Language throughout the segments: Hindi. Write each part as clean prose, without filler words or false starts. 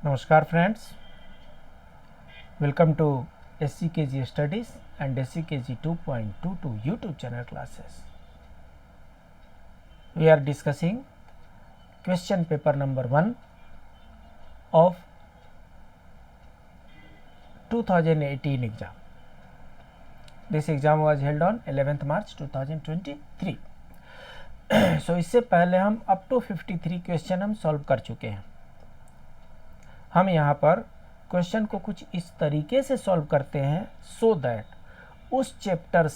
नमस्कार friends, welcome to SCKG studies and SCKG 2.22 YouTube channel classes. We are discussing question paper number 1 of 2018 exam. This exam was held on 11th March 2023. So इससे पहले हम अप टू 53 क्वेश्चन हम सॉल्व कर चुके हैं. हम यहाँ पर क्वेश्चन को कुछ इस तरीके से सॉल्व करते हैं सो दैट उस चैप्टर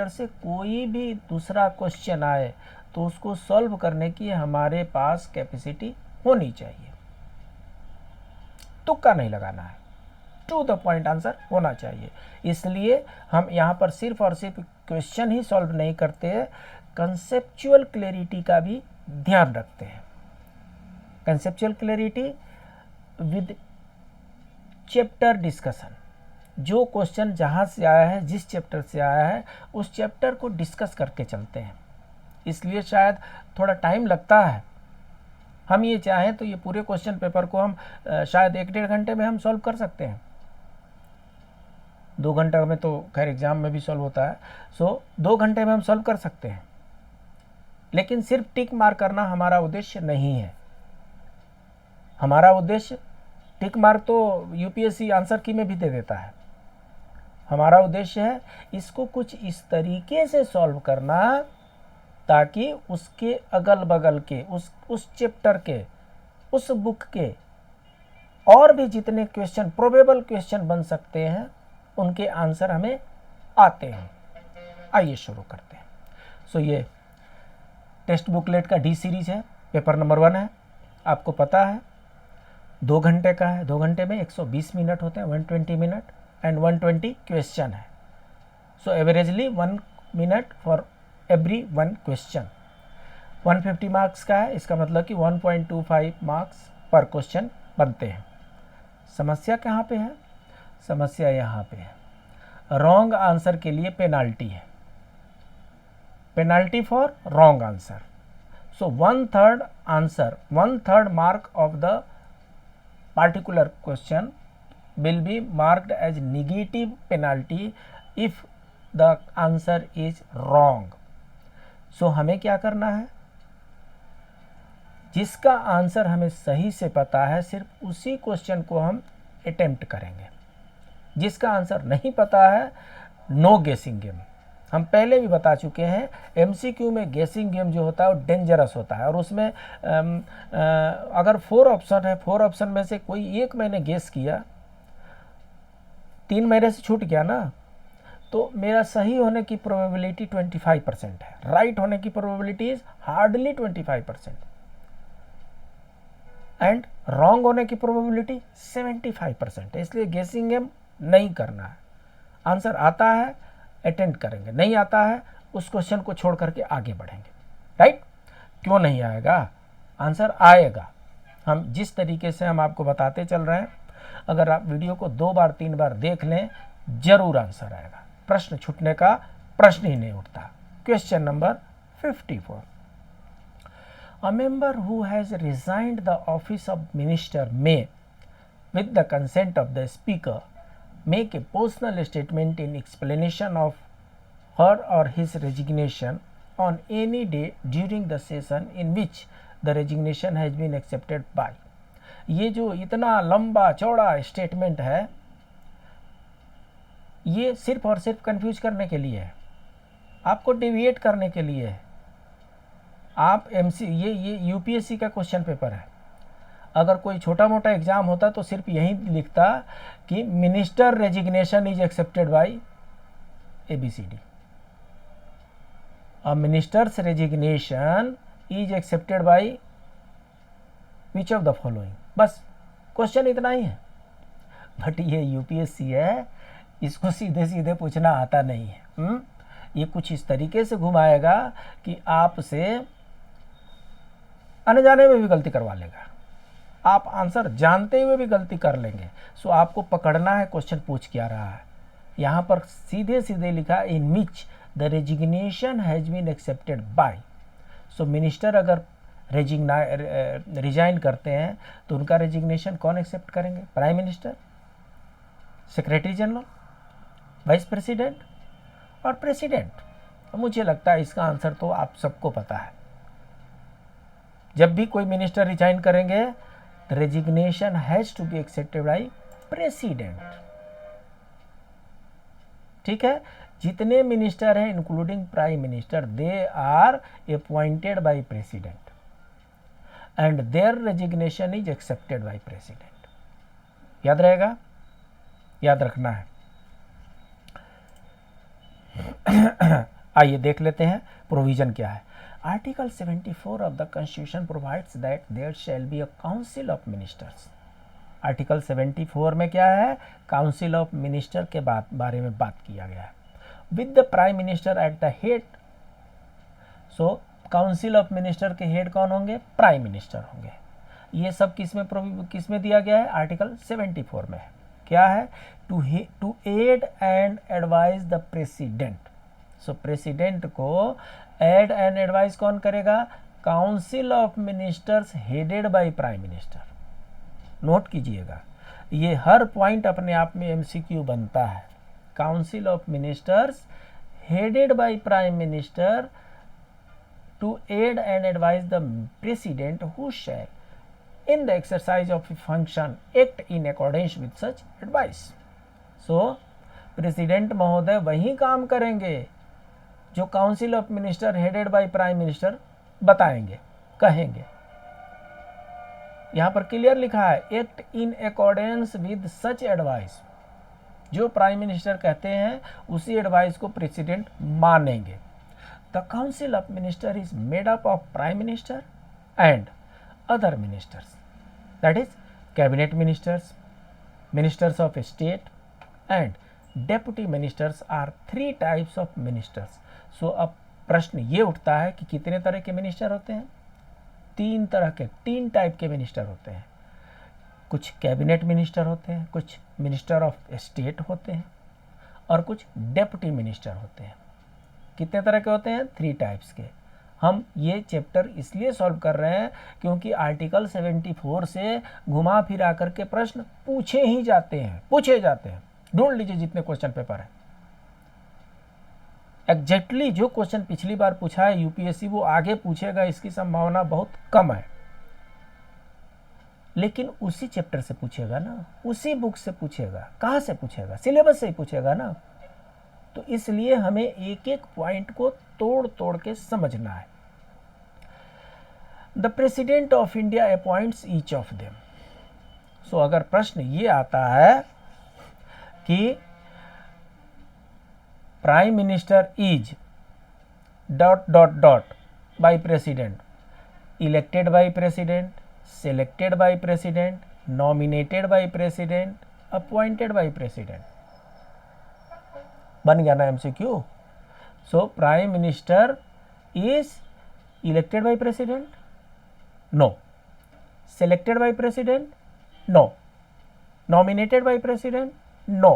से कोई भी दूसरा क्वेश्चन आए तो उसको सॉल्व करने की हमारे पास कैपेसिटी होनी चाहिए. तुक्का नहीं लगाना है, टू द पॉइंट आंसर होना चाहिए. इसलिए हम यहाँ पर सिर्फ और सिर्फ क्वेश्चन ही सॉल्व नहीं करते हैं, कंसेप्चुअल क्लैरिटी का भी ध्यान रखते हैं. Conceptual clarity with chapter discussion. जो क्वेश्चन जहाँ से आया है, जिस चैप्टर से आया है, उस चैप्टर को डिस्कस करके चलते हैं. इसलिए शायद थोड़ा टाइम लगता है. हम ये चाहें तो ये पूरे क्वेश्चन पेपर को हम शायद 1-1.5 घंटे में हम सॉल्व कर सकते हैं. 2 घंटे में तो खैर एग्जाम में भी सॉल्व होता है. सो 2 घंटे में हम सॉल्व कर सकते हैं. लेकिन सिर्फ टिक मार्क करना हमारा उद्देश्य नहीं है. हमारा उद्देश्य टिक मार्क तो यूपीएससी आंसर की में भी दे देता है. हमारा उद्देश्य है इसको कुछ इस तरीके से सॉल्व करना ताकि उसके अगल बगल के उस चैप्टर के, उस बुक के और भी जितने क्वेश्चन, प्रोबेबल क्वेश्चन बन सकते हैं, उनके आंसर हमें आते हैं. आइए शुरू करते हैं. सो ये टेक्स्ट बुकलेट का डी सीरीज है, पेपर नंबर 1 है. आपको पता है 2 घंटे का है. 2 घंटे में 120 मिनट होते हैं, 120 मिनट एंड 120 क्वेश्चन है. So averagely 1 minute for every 1 question. 150 marks का है. इसका मतलब कि 1.25 मार्क्स पर क्वेश्चन बनते हैं. समस्या कहाँ पे है? समस्या यहाँ पे है. रॉन्ग आंसर के लिए पेनाल्टी है. Penalty for wrong answer. So 1/3 answer, 1/3 mark of the particular question will be marked as negative penalty if the answer is wrong. So हमें क्या करना है? जिसका आंसर हमें सही से पता है सिर्फ उसी क्वेश्चन को हम अटेम्प्ट करेंगे. जिसका आंसर नहीं पता है, नो गेसिंग गेम. हम पहले भी बता चुके हैं एमसीक्यू में गेसिंग गेम जो होता है वो डेंजरस होता है. और उसमें अगर 4 ऑप्शन है, 4 ऑप्शन में से कोई एक मैंने गेस किया, 3 मेरे से छूट गया ना, तो मेरा सही होने की प्रोबेबिलिटी 25% है. राइट होने की probability is hardly 25% and wrong होने की प्रोबेबिलिटी 75% है. इसलिए गेसिंग गेम नहीं करना है. आंसर आता है अटेंड करेंगे, नहीं आता है उस क्वेश्चन को छोड़ करके आगे बढ़ेंगे. राइट? क्यों नहीं आएगा? आंसर आएगा. हम जिस तरीके से हम आपको बताते चल रहे हैं, अगर आप वीडियो को 2 बार 3 बार देख लें, जरूर आंसर आएगा. प्रश्न छूटने का प्रश्न ही नहीं उठता. Question number 54. A member who has resigned the office of minister may with the consent of the speaker make a personal statement in explanation of her or his resignation on any day during the session in which the resignation has been accepted by. ये जो इतना लंबा चौड़ा स्टेटमेंट है, ये सिर्फ और सिर्फ कंफ्यूज करने के लिए है, आपको डिविएट करने के लिए है. आप ये यूपीएससी का क्वेश्चन पेपर है. अगर कोई छोटा मोटा एग्जाम होता तो सिर्फ यही लिखता कि minister resignation is accepted bye ABCD. A ministers resignation is accepted by which of the following. बस क्वेश्चन इतना ही है. बट ये यूपीएससी है, इसको सीधे सीधे पूछना आता नहीं है. ये कुछ इस तरीके से घुमाएगा कि आपसे आने जाने में भी गलती करवा लेगा. आप आंसर जानते हुए भी गलती कर लेंगे. सो आपको पकड़ना है क्वेश्चन पूछ क्या रहा है. यहाँ पर सीधे सीधे लिखा in which the resignation has been accepted by. So minister अगर रिजाइन करते हैं तो उनका रेजिग्नेशन कौन एक्सेप्ट करेंगे? Prime minister, secretary general, vice president और प्रेसिडेंट। मुझे लगता है इसका आंसर तो आप सबको पता है। जब भी कोई मिनिस्टर रिजाइन करेंगे the resignation has to be accepted by president. ठीक है, जितने मिनिस्टर हैं including prime minister they are appointed by president and their resignation is accepted by president. याद रहेगा, याद रखना है। आइए देख लेते हैं प्रोविजन क्या है। Article 74 of the constitution provides that there shall be a council of ministers. Article 74 में क्या है? काउंसिल ऑफ मिनिस्टर के बारे में बात किया गया है। With the prime minister at the head. So council of minister के हेड कौन होंगे? प्राइम मिनिस्टर होंगे। ये सब किसमें दिया गया है? आर्टिकल 74 में। क्या है? To aid and advise the president. So president को एड एंड एडवाइज कौन करेगा? Council of ministers headed by prime minister. Note कीजिएगा, ये हर पॉइंट अपने आप में एमसीक्यू बनता है। Council of ministers headed by prime minister to aid and advise the president who shall in the exercise of function act in accordance with such advice. So president महोदय वही काम करेंगे जो council of minister headed by prime minister बताएंगे, कहेंगे। यहां पर क्लियर लिखा है act in accordance with such advice. जो प्राइम मिनिस्टर कहते हैं उसी एडवाइस को प्रेसिडेंट मानेंगे। The council of minister is made up of prime minister and other ministers, that is cabinet ministers, ministers of state and deputy ministers are 3 types of ministers. So अब प्रश्न ये उठता है कि कितने तरह के मिनिस्टर होते हैं? 3 टाइप के मिनिस्टर होते हैं। कुछ कैबिनेट मिनिस्टर होते हैं, कुछ मिनिस्टर ऑफ स्टेट होते हैं और कुछ डेप्यूटी मिनिस्टर होते हैं। कितने तरह के होते हैं? 3 टाइप्स के। हम ये चैप्टर इसलिए सॉल्व कर रहे हैं क्योंकि आर्टिकल 74 से घुमा फिरा करके प्रश्न पूछे जाते हैं। ढूंढ लीजिए जितने क्वेश्चन पेपर है, एग्जैक्टली जो क्वेश्चन पिछली बार पूछा है यूपीएससी वो आगे पूछेगा, इसकी संभावना बहुत कम है। लेकिन उसी चैप्टर से पूछेगा ना, उसी बुक से पूछेगा। कहाँ से पूछेगा? सिलेबस से ही पूछेगा ना। तो इसलिए हमें एक एक पॉइंट को तोड़ तोड़ के समझना है। The president of India appoints each of them. So अगर प्रश्न ये आता है कि prime minister is ... by president, elected by president, selected by president, nominated by president, appointed by president। बन गया ना MCQ. So prime minister is elected by president? No. Selected by president? No. Nominated by president? No.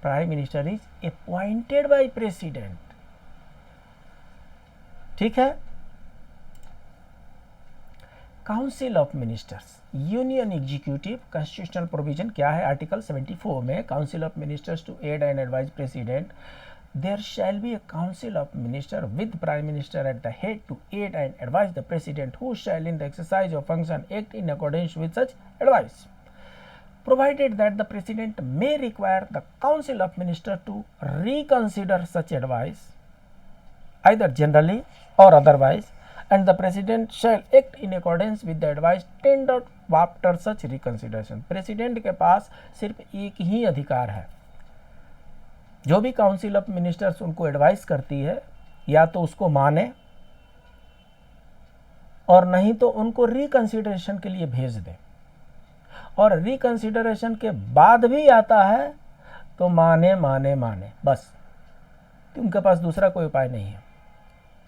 Prime minister is appointed by president. ठीक है। Council of ministers, union executive constitutional provision क्या है? आर्टिकल 74 में council of ministers to aid and advise president, there shall be a council of minister with prime minister at the head to aid and advise the president who shall in the exercise of function act in accordance with such advice, provided that the president may require the council of minister to reconsider such advice either generally or otherwise, and the president shall act in accordance with the advice tendered after such reconsideration। President के पास सिर्फ एक ही अधिकार है, जो भी काउंसिल ऑफ मिनिस्टर्स उनको एडवाइस करती है या तो उसको माने और नहीं तो उनको रिकंसिडरेशन के लिए भेज दे, और रिकंसिडरेशन के बाद भी आता है तो माने बस, उनके पास दूसरा कोई उपाय नहीं है।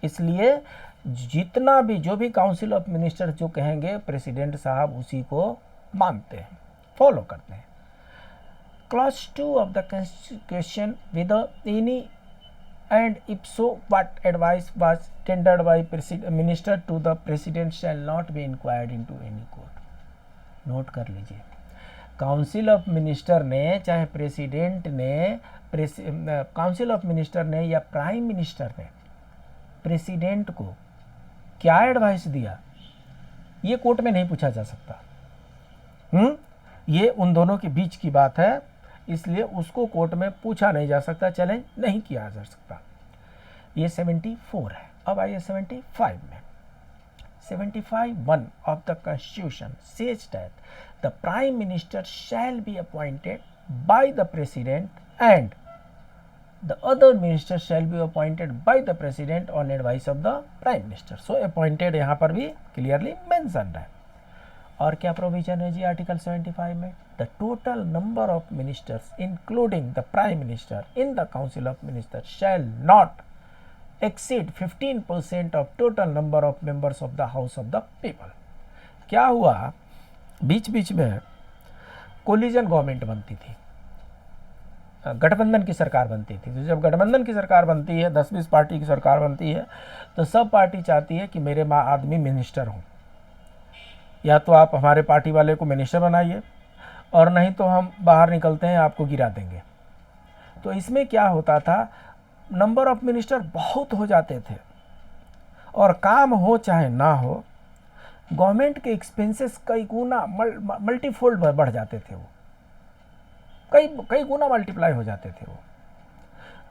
इसलिए जितना भी जो भी काउंसिल ऑफ मिनिस्टर जो कहेंगे प्रेसिडेंट साहब उसी को मानते हैं, फॉलो करते हैं। Clause 2 of the constitution with any and if so, what advice was tendered by minister to the president shall not be inquired into any court. Note कर लीजिए, काउंसिल ऑफ मिनिस्टर ने, चाहे प्रेसिडेंट ने, काउंसिल ऑफ मिनिस्टर ने या प्राइम मिनिस्टर ने प्रेसिडेंट को क्या एडवाइस दिया, ये कोर्ट में नहीं पूछा जा सकता। ये उन दोनों के बीच की बात है, इसलिए उसको कोर्ट में पूछा नहीं जा सकता, चैलेंज नहीं किया जा सकता। ये 74 है। अब आइए 75 में। 75(1) of the Constitution says that the Prime Minister shall be appointed by the President and the other ministers shall be appointed by the President on advice of the Prime Minister. So appointed यहाँ पर भी clearly mentioned है। और क्या प्रोविजन है जी आर्टिकल 75 में? The total number of ministers including the Prime Minister in the Council of Ministers shall not exceed 15% of total number of members of the House of the People। क्या हुआ, बीच बीच में कोलिजन गवर्नमेंट बनती थी, गठबंधन की सरकार बनती थी। तो जब गठबंधन की सरकार बनती है, 10-20 पार्टी की सरकार बनती है, तो सब पार्टी चाहती है कि मेरे आदमी मिनिस्टर हों, या तो आप हमारे पार्टी वाले को मिनिस्टर बनाइए और नहीं तो हम बाहर निकलते हैं, आपको गिरा देंगे। तो इसमें क्या होता था, नंबर ऑफ मिनिस्टर बहुत हो जाते थे और काम हो चाहे ना हो, गवर्नमेंट के एक्सपेंसेस कई गुना मल्टीफोल्ड बढ़ जाते थे, वो कई गुना मल्टीप्लाई हो जाते थे वो।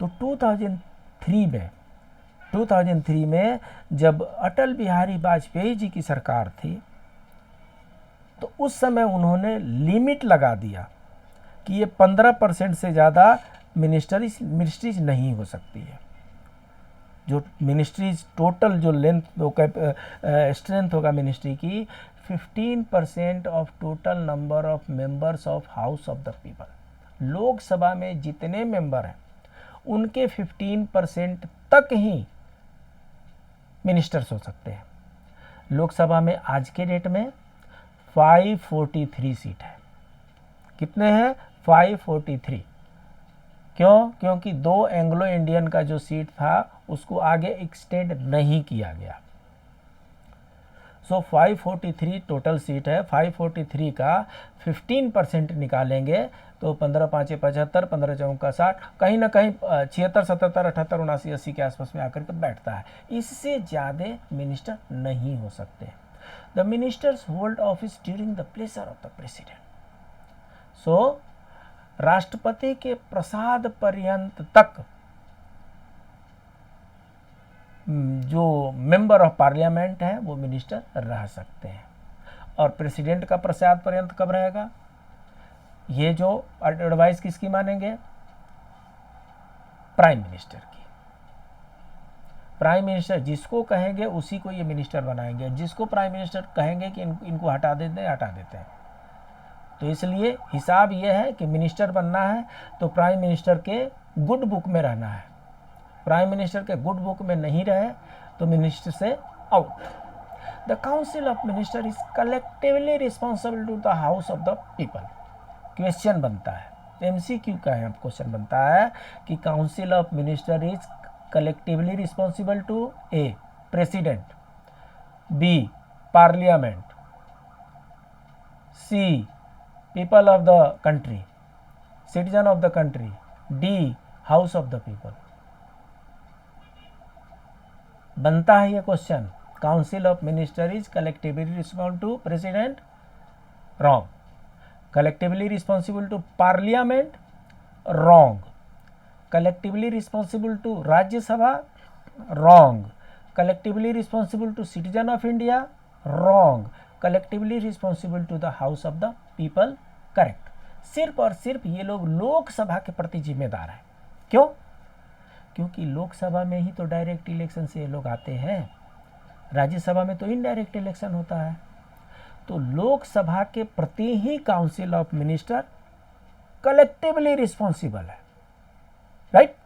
तो 2003 में जब अटल बिहारी वाजपेयी जी की सरकार थी, तो उस समय उन्होंने लिमिट लगा दिया कि ये 15% से ज़्यादा मिनिस्ट्रीज नहीं हो सकती है। जो मिनिस्ट्रीज टोटल जो लेंथ स्ट्रेंथ होगा मिनिस्ट्री की, 15% of total number of members of house of the people. Lok Sabha में जितने मेंबर हैं उनके 15% तक ही मिनिस्टर्स हो सकते हैं। लोकसभा में आज के डेट में 543 सीट है। कितने हैं? 543। क्यों? क्योंकि 2 एंग्लो इंडियन का जो सीट था उसको आगे एक्सटेंड नहीं किया गया। सो 543 टोटल सीट है। 543 का 15% निकालेंगे तो 15 5 75, 15 4 60, कहीं ना कहीं 76 77 78 79 80 के आसपास में आकर के बैठता है। इससे ज़्यादा मिनिस्टर नहीं हो सकते। The ministers hold office during the pleasure of the president. So राष्ट्रपति के प्रसाद पर्यंत तक जो मेंबर ऑफ पार्लियामेंट है वो मिनिस्टर रह सकते हैं। और प्रेसिडेंट का प्रसाद पर्यंत कब रहेगा? ये जो एडवाइस किसकी मानेंगे? प्राइम मिनिस्टर की। प्राइम मिनिस्टर जिसको कहेंगे उसी को ये मिनिस्टर बनाएंगे। जिसको प्राइम मिनिस्टर कहेंगे कि इनको हटा देते हैं। तो इसलिए हिसाब ये है कि मिनिस्टर बनना है तो प्राइम मिनिस्टर के गुड बुक में रहना है। प्राइम मिनिस्टर के गुड बुक में नहीं रहे तो मिनिस्टर से out. The council of minister is collectively responsible to the house of the people. Question बनता है, MCQ का है, क्वेश्चन बनता है कि council of minister is collectively responsible to A president, B parliament, C people of the country, citizen of the country, D house of the people। बनता है ये क्वेश्चन। Council of minister is collectively responsible to president, wrong. Collectively responsible to parliament, wrong. Collectively responsible to Rajya Sabha, wrong. Collectively responsible to citizen of India, wrong. Collectively responsible to the house of the people, correct. सिर्फ और सिर्फ ये लोग लोकसभा के प्रति जिम्मेदार हैं। क्यों? क्योंकि लोकसभा में ही तो डायरेक्ट इलेक्शन से ये लोग आते हैं, राज्यसभा में तो इनडायरेक्ट इलेक्शन होता है। तो लोकसभा के प्रति ही council of minister collectively responsible है, right.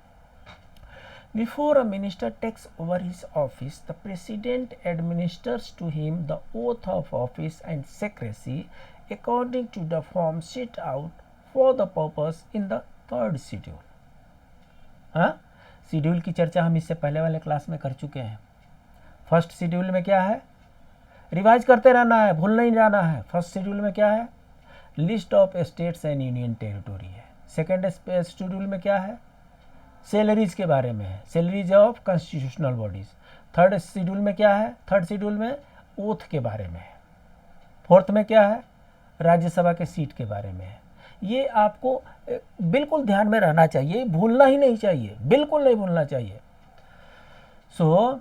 Before a minister takes over his office, the president administers to him the oath of office and secrecy according to the form set out for the purpose in the 3rd schedule। Schedule की चर्चा हम इससे पहले वाले क्लास में कर चुके हैं। फर्स्ट शेड्यूल में क्या है, रिवाइज करते रहना है, भूल नहीं जाना है। फर्स्ट शेड्यूल में क्या है, list of states and union territory है। सेकेंड शेड्यूल में क्या है, सैलरीज के बारे में है, salaries of constitutional bodies. Third schedule में क्या है, थर्ड शेड्यूल में ओथ के बारे में है। फोर्थ में क्या है, राज्यसभा के सीट के बारे में है। ये आपको बिल्कुल ध्यान में रहना चाहिए, भूलना ही नहीं चाहिए, बिल्कुल नहीं भूलना चाहिए। सो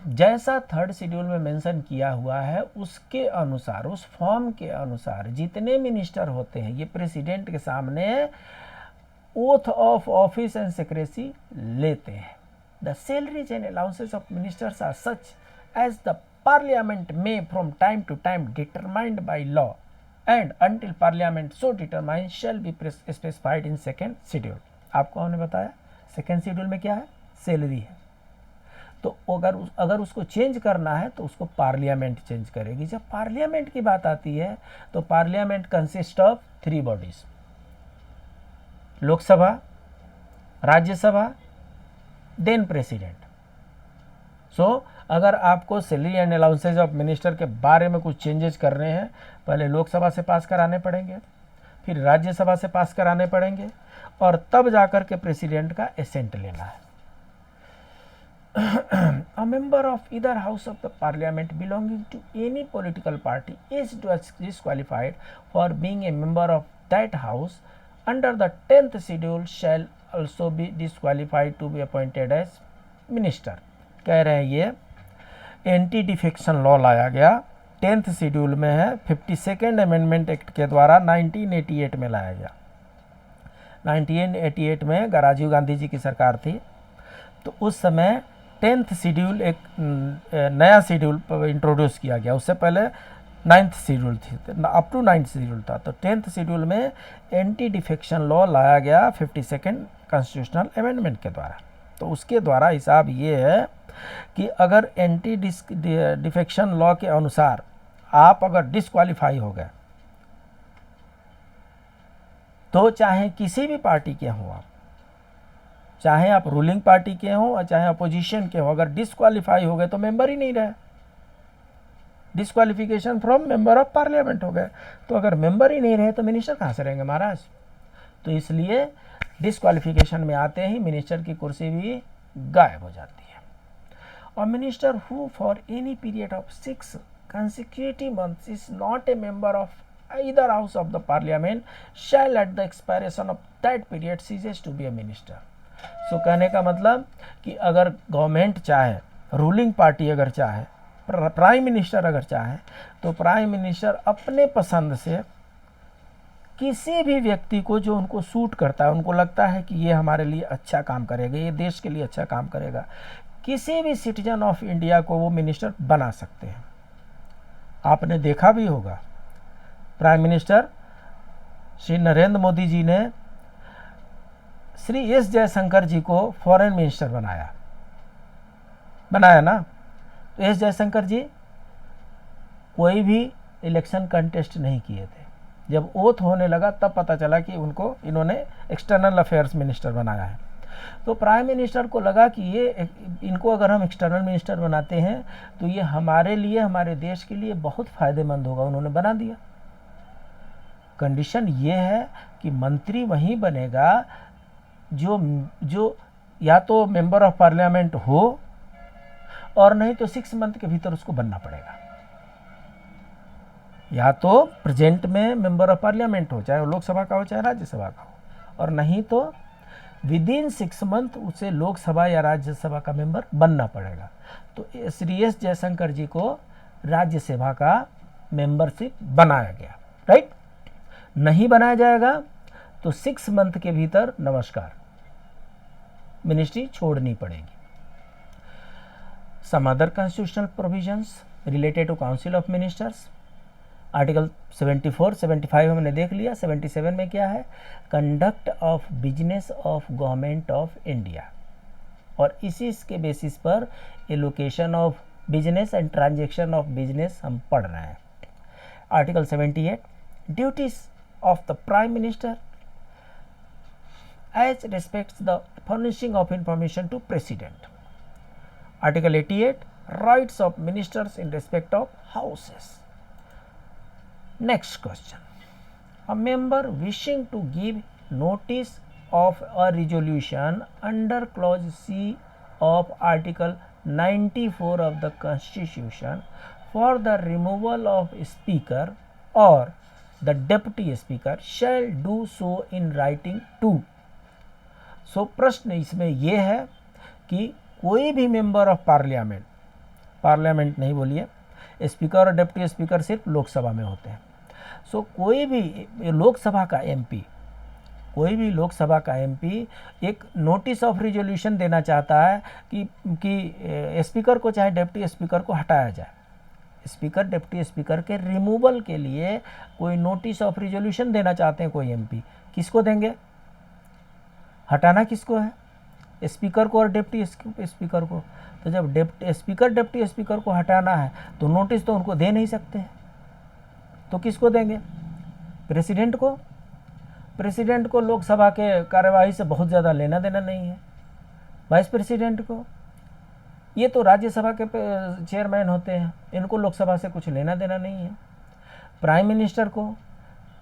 जैसा थर्ड शेड्यूल में मेंशन किया हुआ है उसके अनुसार, उस फॉर्म के अनुसार जितने मिनिस्टर होते हैं ये प्रेसिडेंट के सामने oath of office and secrecy लेते हैं। The salaries and allowances of ministers are such as the parliament may from time to time determined by law and until parliament so determines shall be specified in second schedule। आपको हमने बताया सेकेंड शेड्यूल में क्या है, सैलरी है। तो अगर उसको चेंज करना है तो उसको पार्लियामेंट चेंज करेगी। जब पार्लियामेंट की बात आती है तो parliament consist of 3 bodies, Lok Sabha, Rajya Sabha, then president. So अगर आपको salary and allowances of minister के बारे में कुछ चेंजेस करने हैं, पहले लोकसभा से पास कराने पड़ेंगे, फिर राज्यसभा से पास कराने पड़ेंगे और तब जाकर के प्रेसिडेंट का एसेंट लेना है। A member of either house of the parliament belonging to any political party is disqualified for being a member of that house under the 10th schedule shall also be disqualified to be appointed as minister। कह रहे हैं ये एंटी डिफेक्शन लॉ लाया गया 10th शेड्यूल में है, 52nd अमेंडमेंट एक्ट के द्वारा 1988 में लाया गया। 1988 में राजीव गांधी जी की सरकार थी, तो उस समय 10th शेड्यूल एक नया शेड्यूल इंट्रोड्यूस किया गया। उससे पहले 9th शेड्यूल थी, अप टू 9th शेड्यूल था। तो 10th शेड्यूल में एंटी डिफेक्शन लॉ लाया गया 52nd कॉन्स्टिट्यूशनल अमेंडमेंट के द्वारा। तो उसके द्वारा हिसाब ये है कि अगर एंटी डिफेक्शन लॉ के अनुसार आप अगर डिस्क्वालीफाई हो गए तो चाहे किसी भी पार्टी के हों आप, चाहे आप रूलिंग पार्टी के हों और चाहे अपोजिशन के हों, अगर डिस्क्वालीफाई हो गए तो मेंबर ही नहीं रहे, disqualification from member of parliament हो गए। तो अगर मेंबर ही नहीं रहे तो मिनिस्टर कहाँ से रहेंगे महाराज। तो इसलिए डिस्क्वालिफिकेशन में आते ही मिनिस्टर की कुर्सी भी गायब हो जाती है। और minister who for any period of 6 consecutive months is not a member of either house of the parliament shall at the expiration of that period ceases to be a minister। सो कहने का मतलब कि अगर गवर्नमेंट चाहे, रूलिंग पार्टी अगर चाहे, प्राइम मिनिस्टर अगर चाहे, तो प्राइम मिनिस्टर अपने पसंद से किसी भी व्यक्ति को जो उनको सूट करता है, उनको लगता है कि ये हमारे लिए अच्छा काम करेगा, ये देश के लिए अच्छा काम करेगा, किसी भी सिटीजन ऑफ इंडिया को वो मिनिस्टर बना सकते हैं। आपने देखा भी होगा प्राइम मिनिस्टर श्री नरेंद्र मोदी जी ने श्री एस जयशंकर जी को फॉरेन मिनिस्टर बनाया ना। तो एस जयशंकर जी कोई भी इलेक्शन कंटेस्ट नहीं किए थे, जब ओथ होने लगा तब पता चला कि उनको इन्होंने एक्सटर्नल अफेयर्स मिनिस्टर बनाया है। तो प्राइम मिनिस्टर को लगा कि ये इनको अगर हम एक्सटर्नल मिनिस्टर बनाते हैं तो ये हमारे लिए, हमारे देश के लिए बहुत फ़ायदेमंद होगा, उन्होंने बना दिया। कंडीशन ये है कि मंत्री वही बनेगा जो या तो मेंबर ऑफ पार्लियामेंट हो और नहीं तो 6 मंथ के भीतर उसको बनना पड़ेगा। या तो प्रेजेंट में मेंबर ऑफ पार्लियामेंट हो, चाहे वो लोकसभा का हो चाहे राज्यसभा का हो, और नहीं तो विद इन 6 मंथ उसे लोकसभा या राज्यसभा का मेंबर बनना पड़ेगा। तो श्री एस जयशंकर जी को राज्यसभा का मेंबरशिप बनाया गया, राइट। नहीं बनाया जाएगा तो 6 मंथ के भीतर नमस्कार, मिनिस्ट्री छोड़नी पड़ेगी। Some other constitutional provisions related to council of ministers, article 74, 75 हमने देख लिया। 77 में क्या है, conduct of business of government of India, और इसी के बेसिस पर allocation of business and transaction of business हम पढ़ रहे हैं। Article 78, duties of the prime minister as respects the furnishing of information to President. Article 88, rights of ministers in respect of houses. Next question. A member wishing to give notice of a resolution under clause C of Article 94 of the Constitution for the removal of speaker or the deputy speaker shall do so in writing to. सो प्रश्न इसमें यह है कि कोई भी मेंबर ऑफ पार्लियामेंट, पार्लियामेंट नहीं बोलिए, स्पीकर और डिप्टी स्पीकर सिर्फ लोकसभा में होते हैं। सो कोई भी लोकसभा का एमपी, कोई भी लोकसभा का एमपी एक नोटिस ऑफ रिजोल्यूशन देना चाहता है कि स्पीकर को चाहे डिप्टी स्पीकर को हटाया जाए। स्पीकर डिप्टी स्पीकर के रिमूवल के लिए कोई नोटिस ऑफ रिजोल्यूशन देना चाहते हैं कोई एमपी, किसको देंगे? हटाना किसको है? स्पीकर को और डिप्टी स्पीकर को। तो जब स्पीकर डिप्टी स्पीकर को हटाना है तो नोटिस तो उनको दे नहीं सकते, तो किसको देंगे? प्रेसिडेंट को। प्रेसिडेंट को लोकसभा के कार्यवाही से बहुत ज़्यादा लेना देना नहीं है। वाइस प्रेसिडेंट को, ये तो राज्यसभा के चेयरमैन होते हैं, इनको लोकसभा से कुछ लेना देना नहीं है। प्राइम मिनिस्टर को,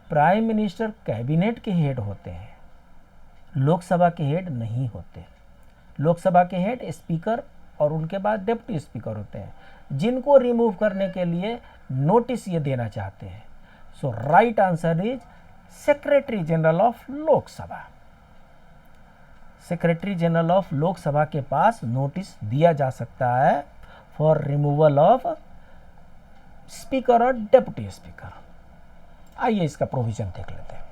प्राइम मिनिस्टर कैबिनेट के हेड होते हैं, लोकसभा के हेड नहीं होते। लोकसभा के हेड स्पीकर और उनके बाद डिप्टी स्पीकर होते हैं, जिनको रिमूव करने के लिए नोटिस ये देना चाहते हैं। So right answer is secretary general of Lok Sabha. Secretary general of Lok Sabha के पास नोटिस दिया जा सकता है फॉर रिमूवल ऑफ स्पीकर और डिप्टी स्पीकर। आइए इसका प्रोविजन देख लेते हैं।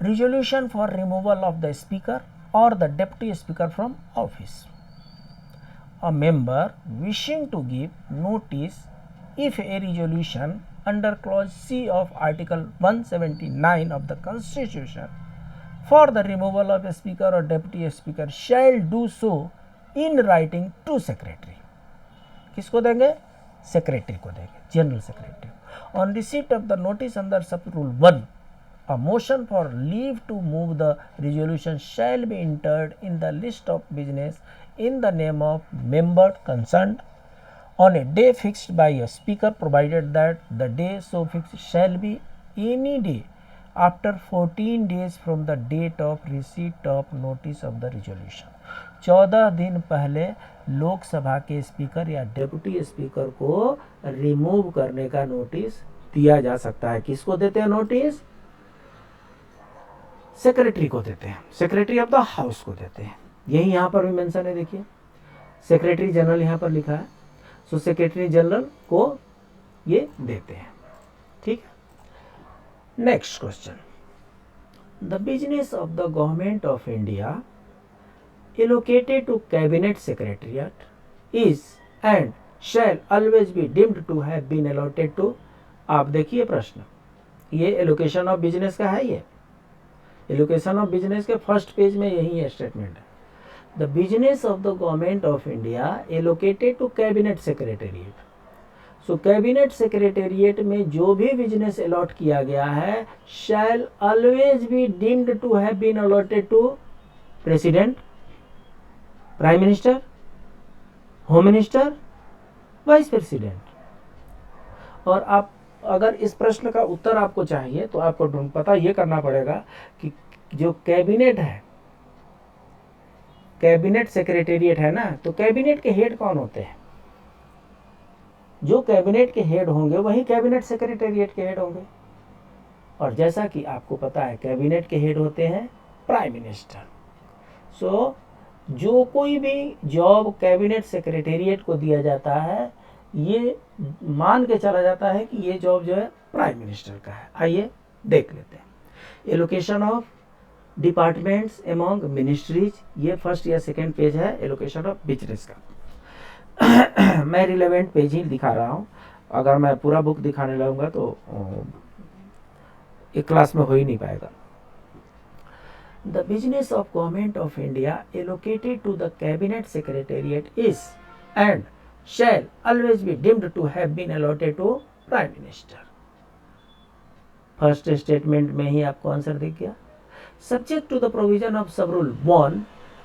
Resolution for removal of the speaker और the deputy speaker from office. A member wishing to give notice if a resolution under clause C of article 179 of the Constitution for the removal of a speaker or deputy speaker shall do so in writing to secretary. किसको देंगे? सेक्रेटरी को देंगे, general secretary. On receipt of the notice under sub rule 1, a motion for leave to move the resolution shall be entered in the list of business in the name of member concerned on a day fixed by a speaker, provided that the day so fixed shall be any day after 14 days from the date of receipt of notice of the resolution. 14 दिन पहले लोकसभा के स्पीकर या डिप्टी स्पीकर को रिमूव करने का नोटिस दिया जा सकता है। किसको देते हैं नोटिस? सेक्रेटरी को देते हैं, सेक्रेटरी ऑफ द हाउस को देते हैं। यही यहाँ पर भी मेंशन है, देखिए सेक्रेटरी जनरल यहाँ पर लिखा है। सो सेक्रेटरी जनरल को ये देते हैं, ठीक है। Next question, the business of the government of India allocated to cabinet secretariat is and shall always be deemed to have been allotted to. आप देखिए प्रश्न, ये एलोकेशन ऑफ बिजनेस का है। ये एलोकेशन ऑफ बिजनेस के फर्स्ट पेज में यही स्टेटमेंट है। The business of the government of India allocated to cabinet secretariat. So cabinet secretariat में जो भी बिजनेस अलॉट किया गया है shall always be deemed to have been allotted to president, prime minister, home minister, vice president. और आप अगर इस प्रश्न का उत्तर आपको चाहिए तो आपको पता ये करना पड़ेगा कि जो कैबिनेट है, कैबिनेट सेक्रेटेरिएट है ना, तो कैबिनेट के हेड कौन होते हैं? जो कैबिनेट के हेड होंगे वही कैबिनेट सेक्रेटेरिएट के हेड होंगे। और जैसा कि आपको पता है कैबिनेट के हेड होते हैं प्राइम मिनिस्टर। सो जो कोई भी जॉब कैबिनेट सेक्रेटेरिएट को दिया जाता है, ये मान के चला जाता है कि ये जॉब जो है प्राइम मिनिस्टर का है। आइए देख लेते हैं। Allocation of departments among ministries, ये फर्स्ट या सेकेंड पेज है एलोकेशन ऑफ बिजनेस का। मैं रिलेवेंट पेज ही दिखा रहा हूँ, अगर मैं पूरा बुक दिखाने लगूंगा तो एक क्लास में हो ही नहीं पाएगा। The business of government of India allocated to the cabinet secretariat is and shall always be deemed to have been allotted to prime minister. First statement में ही आपको आंसर दिख गया। Subject to the provision of sub rule 1,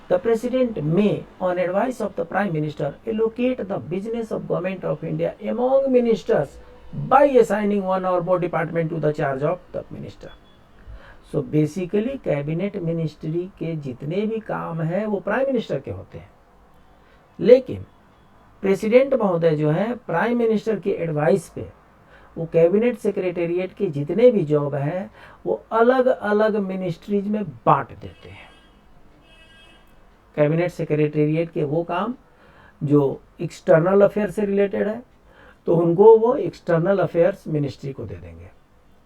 the president may on advice of the prime minister allocate the business of government of India among ministers by assigning one or more department to the charge of the minister. So basically cabinet ministry के जितने भी काम हैं वो प्राइम मिनिस्टर के होते हैं, लेकिन प्रेसिडेंट महोदय जो है प्राइम मिनिस्टर की एडवाइस पे वो कैबिनेट सेक्रेटेरिएट के जितने भी जॉब हैं वो अलग अलग मिनिस्ट्रीज में बांट देते हैं। कैबिनेट सेक्रेटेरिएट के वो काम जो एक्सटर्नल अफेयर से रिलेटेड है तो उनको वो एक्सटर्नल अफेयर्स मिनिस्ट्री को दे देंगे,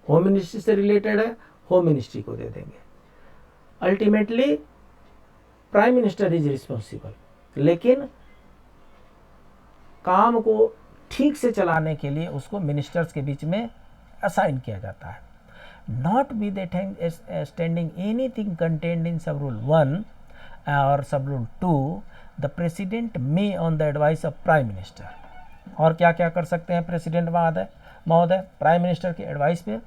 होम मिनिस्ट्री से रिलेटेड है होम मिनिस्ट्री को दे देंगे। Ultimately prime minister is responsible, लेकिन काम को ठीक से चलाने के लिए उसको मिनिस्टर्स के बीच में असाइन किया जाता है। Notwithstanding anything contained in sub rule 1 और sub rule 2, the president may on the advice of prime minister. और क्या क्या कर सकते हैं प्रेसिडेंट महोदय प्राइम मिनिस्टर की एडवाइस पे?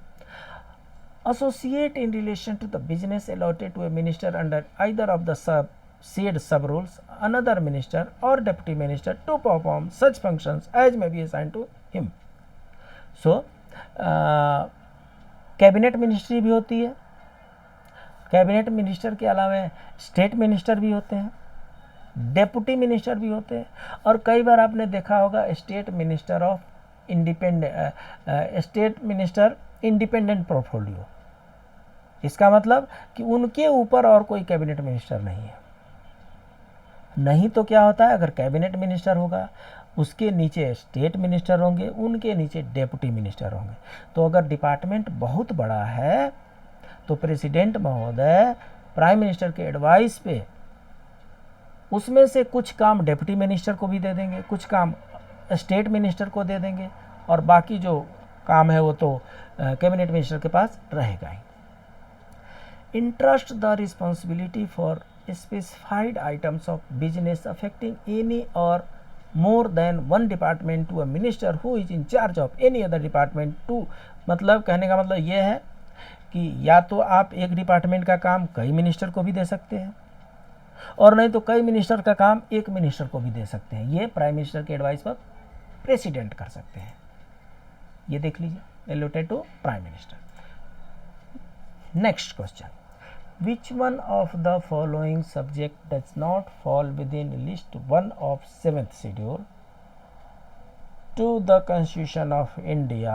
Associate in relation to the business allotted to a minister under either of the said sub rules another minister or deputy minister to perform such functions as may be assigned to him. So cabinet ministry भी होती है, कैबिनेट मिनिस्टर के अलावा स्टेट मिनिस्टर भी होते हैं, डेप्यूटी मिनिस्टर भी होते हैं, और कई बार आपने देखा होगा स्टेट मिनिस्टर इंडिपेंडेंट पोर्टफोलियो। इसका मतलब कि उनके ऊपर और कोई कैबिनेट मिनिस्टर नहीं है। नहीं तो क्या होता है, अगर कैबिनेट मिनिस्टर होगा उसके नीचे स्टेट मिनिस्टर होंगे, उनके नीचे डेप्यूटी मिनिस्टर होंगे। तो अगर डिपार्टमेंट बहुत बड़ा है तो प्रेसिडेंट महोदय प्राइम मिनिस्टर के एडवाइस पे उसमें से कुछ काम डेप्यूटी मिनिस्टर को भी दे देंगे, कुछ काम स्टेट मिनिस्टर को दे देंगे, और बाकी जो काम है वो तो कैबिनेट मिनिस्टर के पास रहेगा ही। Entrust the responsibility for specified items of business affecting any or more than one department to a minister who is in charge of any other department to, मतलब कहने का मतलब ये है कि या तो आप एक डिपार्टमेंट का काम कई मिनिस्टर को भी दे सकते हैं, और नहीं तो कई मिनिस्टर का काम एक मिनिस्टर को भी दे सकते हैं। ये प्राइम मिनिस्टर के एडवाइस पर प्रेसिडेंट कर सकते हैं। ये देख लीजिए, allotted to prime minister. Next question, which one of the following subject does not fall within list 1 of 7th schedule to the Constitution of India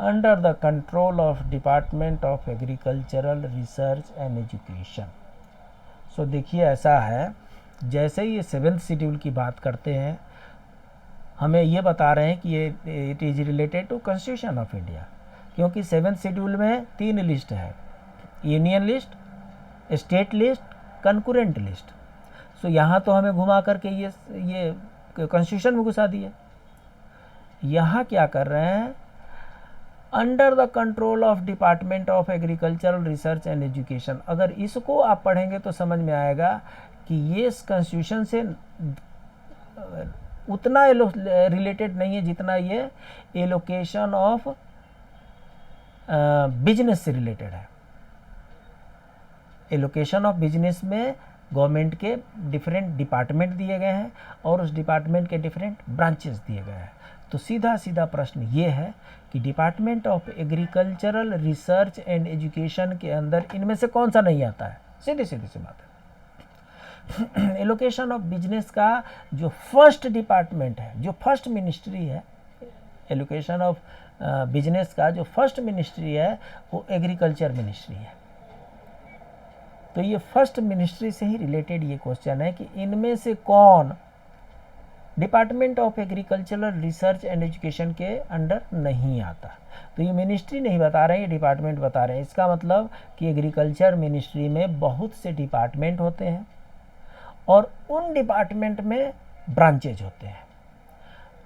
under the control of Department of Agricultural Research and Education? So देखिए ऐसा है, जैसे ये 7th शेड्यूल की बात करते हैं हमें ये बता रहे हैं कि ये it is related to constitution of India, क्योंकि 7th शेड्यूल में 3 लिस्ट है, union list, state list, concurrent list. So यहाँ तो हमें घुमा करके ये कॉन्स्टिट्यूशन में घुसा दिए। यहाँ क्या कर रहे हैं, under the control of department of agricultural research and education. अगर इसको आप पढ़ेंगे तो समझ में आएगा कि ये इस कॉन्स्टिट्यूशन से उतना रिलेटेड नहीं है जितना ये एलोकेशन ऑफ बिजनेस से रिलेटेड है। एलोकेशन ऑफ बिजनेस में गवर्नमेंट के डिफरेंट डिपार्टमेंट दिए गए हैं और उस डिपार्टमेंट के डिफरेंट ब्रांचेस दिए गए हैं। तो सीधा सीधा प्रश्न ये है कि department of agricultural research and education के अंदर इनमें से कौन सा नहीं आता है? सीधी सीधी सी बात है। एलोकेशन ऑफ बिजनेस का जो फर्स्ट डिपार्टमेंट है, जो फर्स्ट मिनिस्ट्री है, एलोकेशन ऑफ बिजनेस का जो फर्स्ट मिनिस्ट्री है वो एग्रीकल्चर मिनिस्ट्री है। तो ये फर्स्ट मिनिस्ट्री से ही रिलेटेड ये क्वेश्चन है कि इनमें से कौन department of agricultural research and education के अंडर नहीं आता। तो ये मिनिस्ट्री नहीं बता रहे हैं, ये डिपार्टमेंट बता रहे हैं। इसका मतलब कि एग्रीकल्चर मिनिस्ट्री में बहुत से डिपार्टमेंट होते हैं और उन डिपार्टमेंट में ब्रांचेज होते हैं।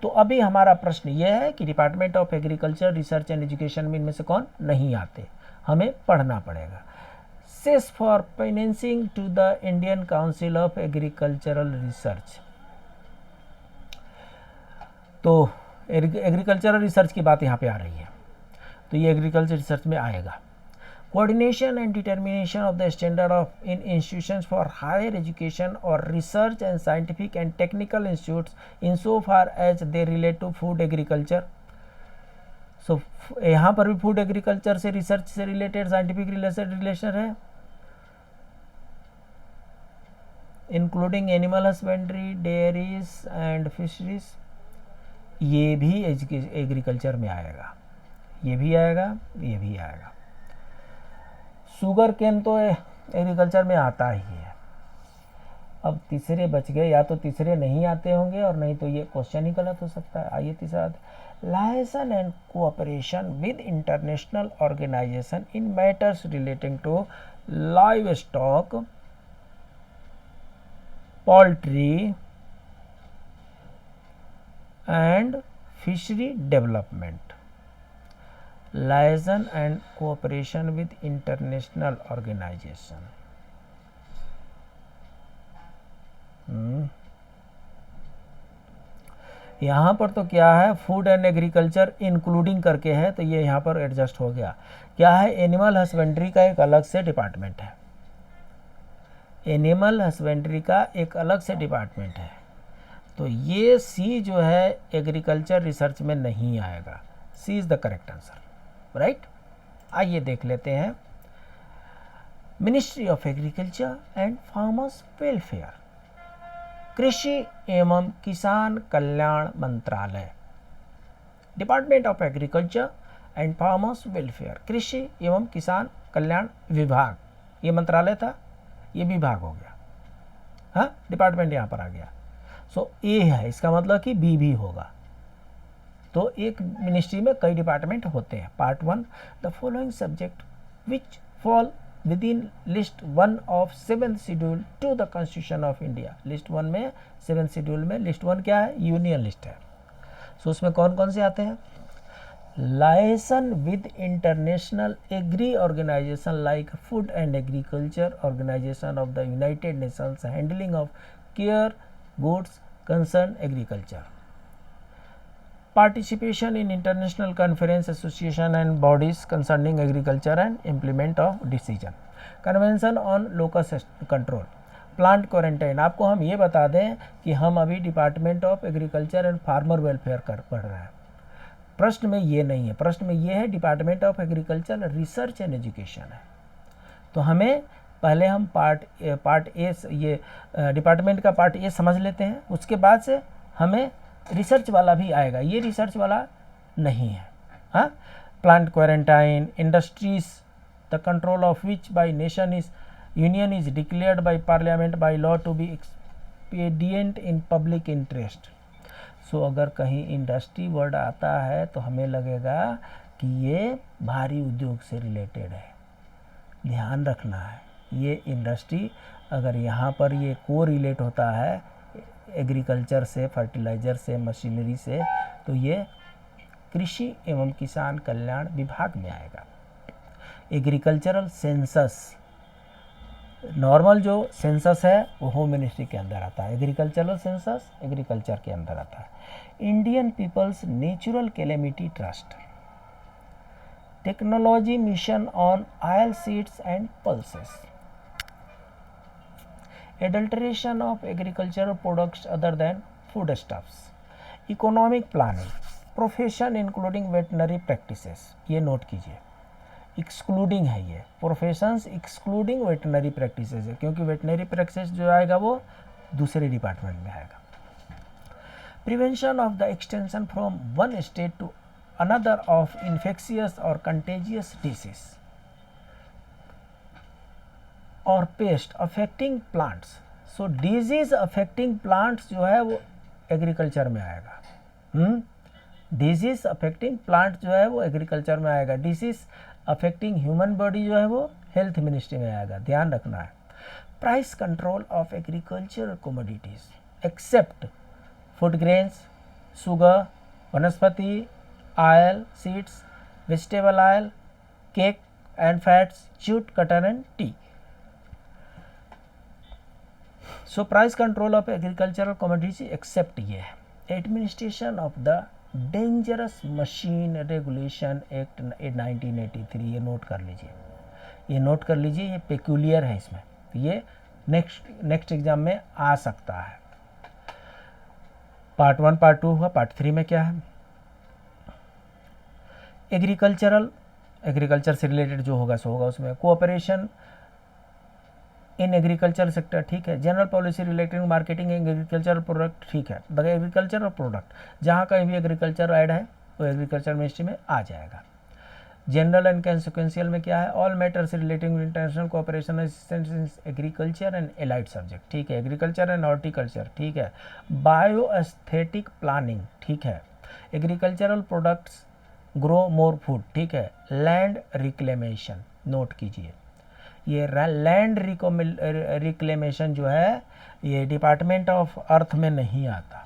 तो अभी हमारा प्रश्न ये है कि department of agriculture research and education में इनमें से कौन नहीं आते, हमें पढ़ना पड़ेगा। Cess for financing to the Indian council of agricultural research. तो एग्रीकल्चरल रिसर्च की बात यहाँ पे आ रही है। तो ये एग्रीकल्चर रिसर्च में आएगा। Coordination and determination of the standard of in institutions for higher education और research and scientific and technical institutes in so far as they relate to food agriculture. So यहाँ पर भी फूड एग्रीकल्चर से रिसर्च से रिलेटेड साइंटिफिक रिलेशन है, including animal husbandry, dairies and fisheries. ये भी एग्रीकल्चर में आएगा, ये भी आएगा, ये भी आएगा। शुगर केन तो एग्रीकल्चर में आता ही है। अब तीसरे बच गए, या तो तीसरे नहीं आते होंगे और नहीं तो ये क्वेश्चन ही गलत हो सकता है। आइए तीसरा, liaison and cooperation with international organisation in matters relating to live stock, poultry and fishery development. Liaison and cooperation with international organisation. यहाँ पर तो क्या है, फूड एंड एग्रीकल्चर इंक्लूडिंग करके है, तो ये यहाँ पर एडजस्ट हो गया। क्या है, एनिमल हस्बेंड्री का एक अलग से डिपार्टमेंट है, एनिमल हस्बेंड्री का एक अलग से डिपार्टमेंट है, तो ये सी जो है एग्रीकल्चर रिसर्च में नहीं आएगा। C is the correct answer, right. आइए देख लेते हैं, ministry of agriculture and farmers welfare, कृषि एवं किसान कल्याण मंत्रालय, department of agriculture and farmers welfare, कृषि एवं किसान कल्याण विभाग, ये मंत्रालय था, ये विभाग हो गया, हाँ, डिपार्टमेंट यहाँ पर आ गया। सो ए है, इसका मतलब कि बी भी होगा। तो एक मिनिस्ट्री में कई डिपार्टमेंट होते हैं। Part 1, the following subject which fall within list 1 of 7th schedule to the constitution of India. List 1 में 7th शेड्यूल में लिस्ट 1 क्या है, यूनियन लिस्ट है। सो उसमें कौन कौन से आते हैं, liaison with international agri organisation like food and agriculture organisation of the united nations handling of care goods concern agriculture, participation in international conference association and bodies concerning agriculture and implement of decision, convention on locust control, plant quarantine। आपको हम ये बता दें कि हम अभी department of agriculture and farmer welfare पढ़ रहे हैं। प्रश्न में ये नहीं है, प्रश्न में ये है department of agriculture research and education है। तो हमें पहले हम पार्ट ए ये डिपार्टमेंट का पार्ट ए समझ लेते हैं, उसके बाद से हमें रिसर्च वाला भी आएगा। ये रिसर्च वाला नहीं है, हाँ। Plant quarantine, industries the control of which by nation is union is declared by parliament by law to be expedient in public interest. So अगर कहीं इंडस्ट्री वर्ड आता है तो हमें लगेगा कि ये भारी उद्योग से रिलेटेड है, ध्यान रखना है। ये इंडस्ट्री अगर यहाँ पर ये को रिलेट होता है एग्रीकल्चर से, फर्टिलाइज़र से, मशीनरी से, तो ये कृषि एवं किसान कल्याण विभाग में आएगा। एग्रीकल्चरल सेंसस, नॉर्मल जो सेंसस है वो होम मिनिस्ट्री के अंदर आता है, एग्रीकल्चरल सेंसस एग्रीकल्चर के अंदर आता है। Indian people's natural calamity trust, technology mission on oil seeds and pulses, adulteration of agricultural products other than foodstuffs, economic planning, profession including veterinary practices। ये नोट कीजिए, एक्सक्लूडिंग है ये, प्रोफेशंस एक्सक्लूडिंग वेटनरी प्रैक्टिसेस है, क्योंकि वेटनरी प्रैक्टिस जो आएगा वो दूसरे डिपार्टमेंट में आएगा। Prevention of the extension from one state to another of infectious और कंटेजियस डिसीज और pest affecting plants. So disease affecting plants जो है वो एग्रीकल्चर में आएगा। डिजीज अफेक्टिंग प्लांट जो है वो एग्रीकल्चर में आएगा। डिजीज अफेक्टिंग ह्यूमन बॉडी जो है वो हेल्थ मिनिस्ट्री में आएगा, ध्यान रखना है। Price control of agriculture commodities except food grains, sugar, vanaspati oil, seeds, vegetable oil, cake and fats, jute, cotton and tea. So price control of agricultural commodities except ये है। Administration of the dangerous machine regulation act 1983, ये नोट कर लीजिए, ये नोट कर लीजिए, ये पेक्यूलियर है इसमें, ये नेक्स्ट एग्जाम में आ सकता है। पार्ट 1 पार्ट 2 हुआ, पार्ट 3 में क्या है? एग्रीकल्चर से रिलेटेड जो होगा सो होगा, उसमें कोऑपरेशन इन एग्रीकल्चर सेक्टर, ठीक है। General policy related marketing agriculture product, ठीक है। द एग्रीकल्चर प्रोडक्ट, जहाँ कहीं भी एग्रीकल्चर ऐड है वो एग्रीकल्चर मिनिस्ट्री में आ जाएगा। जनरल एंड कंसिक्वेंशियल में क्या है? All matters relating international cooperation assistance in agriculture and allied subject, ठीक है। एग्रीकल्चर एंड हॉर्टिकल्चर, ठीक है। बायो एस्थेटिक प्लानिंग, ठीक है। Agricultural products grow more food, ठीक है। लैंड रिक्लेमेशन, नोट कीजिए, ये लैंड रिक्लेमेशन जो है ये डिपार्टमेंट ऑफ अर्थ में नहीं आता।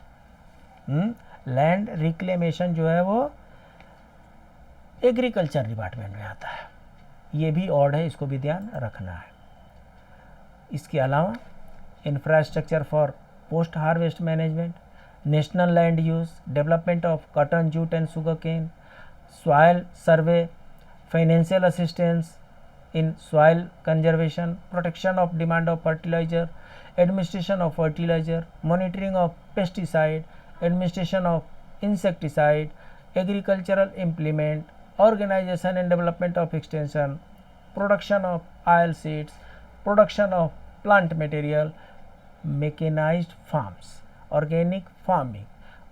लैंड रिक्लेमेशन जो है वो एग्रीकल्चर डिपार्टमेंट में आता है, ये भी ऑड है, इसको भी ध्यान रखना है। इसके अलावा infrastructure for post harvest management, national land use, development of cotton, jute and sugar cane, soil survey, financial assistance in soil conservation, protection of demand of fertilizer, administration of fertilizer, monitoring of pesticide, administration of insecticide, agricultural implement, organization and development of extension, production of oil seeds, production of plant material, mechanized farms, organic farming,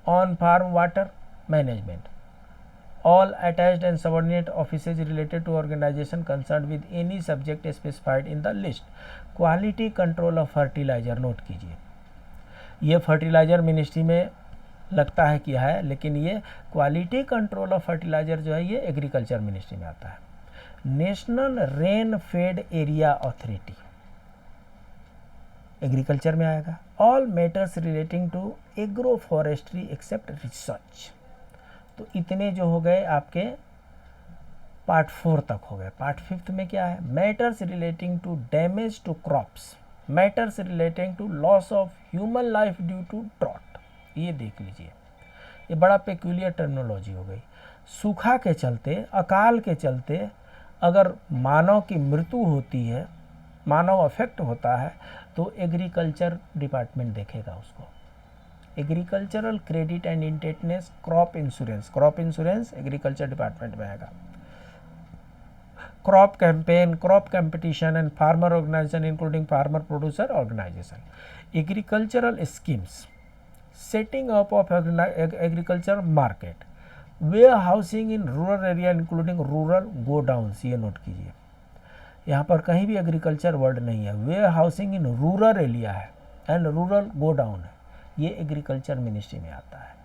on farm water management, all attached and subordinate offices related to organization concerned with any subject specified in the list. Quality control of fertiliser, note कीजिए, ये फर्टिलाइजर मिनिस्ट्री में लगता है किया है, लेकिन ये क्वालिटी कंट्रोल ऑफ फर्टिलाइजर जो है ये एग्रीकल्चर मिनिस्ट्री में आता है। National rain fed area authority agriculture में आएगा। All matters relating to agro forestry except research. तो इतने जो हो गए आपके पार्ट 4 तक हो गए। पार्ट 5 में क्या है? Matters relating to damage to crops, matters relating to loss of human life due to drought, ये देख लीजिए, ये बड़ा पेक्यूलियर टर्मिनोलॉजी हो गई। सूखा के चलते, अकाल के चलते अगर मानव की मृत्यु होती है, मानव अफेक्ट होता है, तो एग्रीकल्चर डिपार्टमेंट देखेगा उसको। Agricultural credit and indebtedness, crop insurance agriculture department में आएगा। Crop campaign, crop competition and farmer organization including farmer producer organization, agricultural schemes, setting up of agriculture market, warehousing in rural area including rural godowns, ये नोट कीजिए, यहाँ पर कहीं भी एग्रीकल्चर वर्ड नहीं है, warehousing in rural area है एंड रूरल गोडाउन है, ये एग्रीकल्चर मिनिस्ट्री में आता है।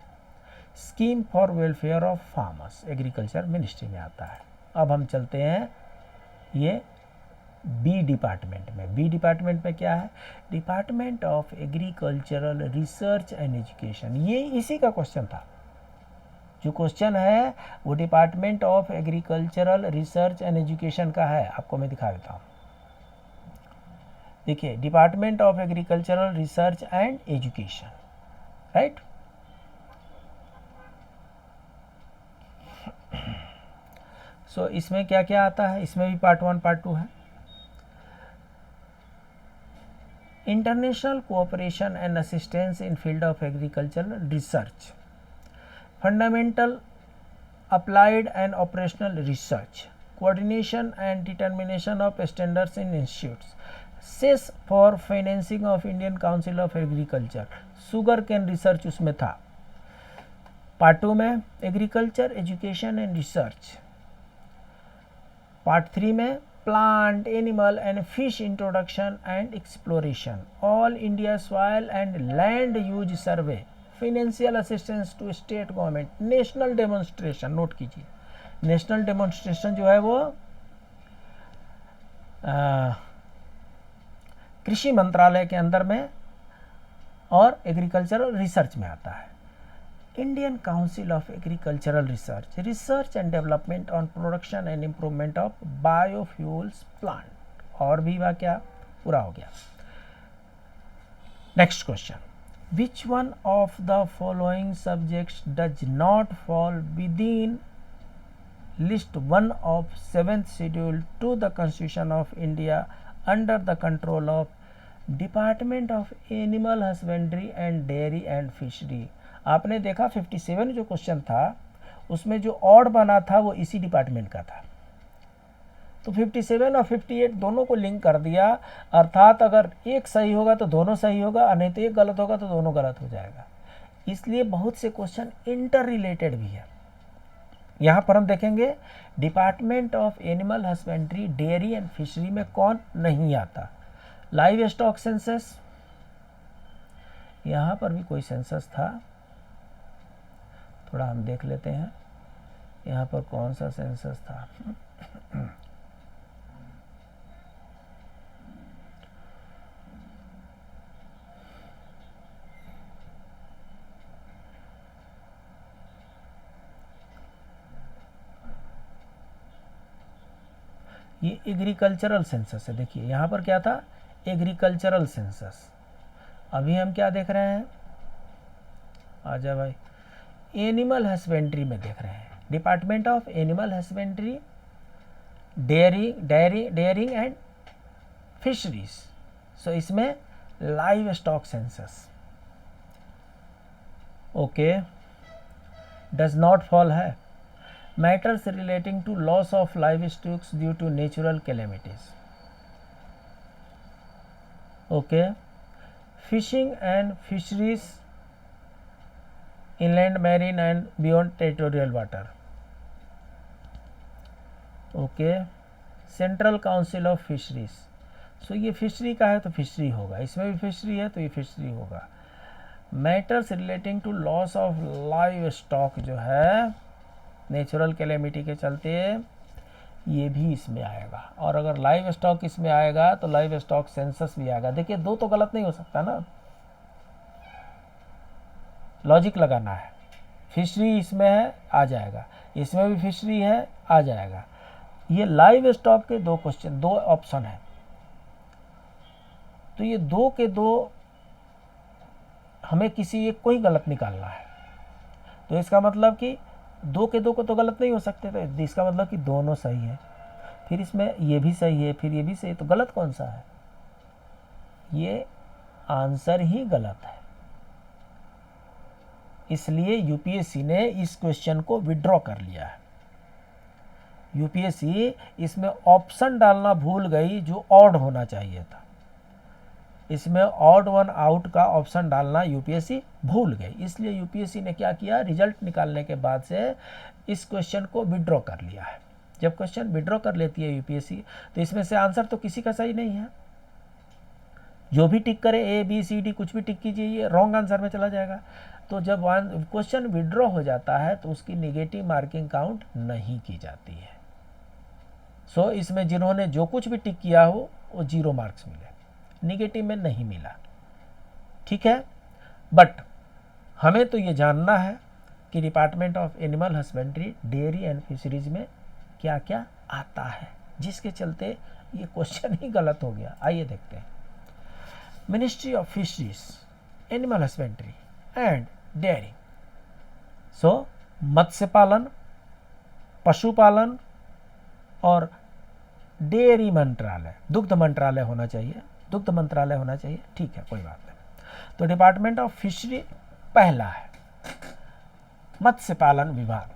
Scheme for welfare of farmers agriculture ministry में आता है। अब हम चलते हैं ये बी डिपार्टमेंट में। बी डिपार्टमेंट में क्या है? Department of agricultural research and education, ये इसी का क्वेश्चन था। जो क्वेश्चन है वो department of agricultural research and education का है, आपको मैं दिखा देता हूँ। देखिए, department of agricultural research and education, right. So इसमें क्या क्या आता है? इसमें भी पार्ट 1 पार्ट 2 है। International cooperation and assistance in field of agricultural research, fundamental applied and operational research, coordination and determination of standards in institutes, cess for financing of Indian council of agriculture, sugar cane research उसमें था। पार्ट 2 में agriculture education and research, part 3 में plant, animal and fish introduction and exploration, all India soil and land use survey, financial assistance to state government, national demonstration, note कीजिए, नेशनल डेमोन्स्ट्रेशन जो है वो कृषि मंत्रालय के अंदर में और एग्रीकल्चरल रिसर्च में आता है। Indian council of agricultural research, research and development on production and improvement of biofuels plant, और भी वह क्या पूरा हो गया। Next question, which one of the following subjects does not fall within list 1 of 7th schedule to the Constitution of India under the control of department of animal husbandry and dairy and fishery. आपने देखा 57 जो क्वेश्चन था उसमें जो ऑड बना था वो इसी डिपार्टमेंट का था, तो 57 और 58 दोनों को लिंक कर दिया, अर्थात अगर एक सही होगा तो दोनों सही होगा और नहीं तो एक गलत होगा तो दोनों गलत हो जाएगा। इसलिए बहुत से क्वेश्चन इंटर रिलेटेड भी है। यहाँ पर हम देखेंगे department of animal husbandry dairy and fishery में कौन नहीं आता। लाइव स्टॉक सेंसस, यहाँ पर भी कोई सेंसस था, थोड़ा हम देख लेते हैं यहाँ पर कौन सा सेंसस था। ये एग्रीकल्चरल सेंसस है। देखिए यहाँ पर क्या था, एग्रीकल्चरल सेंसस। अभी हम क्या देख रहे हैं, आजा भाई, एनिमल हस्बेंड्री में देख रहे हैं, department of animal husbandry dairying and fisheries. So इसमें livestock census okay does not fall है। Matters relating to loss of livestocks due to natural calamities okay. Fishing and fisheries inland marine and beyond territorial water okay. Central council of fisheries, so ये फिशरी का है तो फिशरी होगा, इसमें भी फिशरी है तो ये फिशरी होगा। Matters relating to loss of live stock जो है नेचुरल कैलेमिटी के चलते ये भी इसमें आएगा, और अगर लाइव स्टॉक इसमें आएगा तो लाइव स्टॉक सेंसस भी आएगा। देखिए दो तो गलत नहीं हो सकता ना, लॉजिक लगाना है। फिशरी इसमें है आ जाएगा, इसमें भी फिशरी है आ जाएगा। ये लाइव स्टॉक के दो क्वेश्चन, दो ऑप्शन है, तो ये दो के दो हमें किसी एक को ही गलत निकालना है। तो इसका मतलब कि दो के दो को तो गलत नहीं हो सकते, तो इसका मतलब कि दोनों सही है। फिर इसमें ये भी सही है, फिर ये भी सही है, तो गलत कौन सा है? ये आंसर ही गलत है। इसलिए यूपीएससी ने इस क्वेश्चन को विड्रॉ कर लिया है। यूपीएससी इसमें ऑप्शन डालना भूल गई जो ऑड होना चाहिए था, इसमें ऑड वन आउट का ऑप्शन डालना यूपीएससी भूल गई। इसलिए यूपीएससी ने क्या किया, रिजल्ट निकालने के बाद से इस क्वेश्चन को विड्रॉ कर लिया है। जब क्वेश्चन विड्रॉ कर लेती है यूपीएससी तो इसमें से आंसर तो किसी का सही नहीं है। जो भी टिक करे ए बी सी डी कुछ भी टिक कीजिए, ये रॉन्ग आंसर में चला जाएगा। तो जब क्वेश्चन विड्रॉ हो जाता है तो उसकी निगेटिव मार्किंग काउंट नहीं की जाती है। सो इसमें जिन्होंने जो कुछ भी टिक किया हो वो 0 मार्क्स मिले, निगेटिव में नहीं मिला, ठीक है। बट हमें तो ये जानना है कि department of animal husbandry dairy and fisheries में क्या क्या आता है, जिसके चलते ये क्वेश्चन ही गलत हो गया। आइए देखते हैं। Ministry of fisheries, animal husbandry and dairy. So मत्स्य पालन, पशुपालन और डेयरी मंत्रालय, दुग्ध मंत्रालय होना चाहिए, दुग्ध मंत्रालय होना चाहिए, ठीक है कोई बात नहीं। तो डिपार्टमेंट ऑफ फिशरी पहला है। मत्स्य पालन विभाग,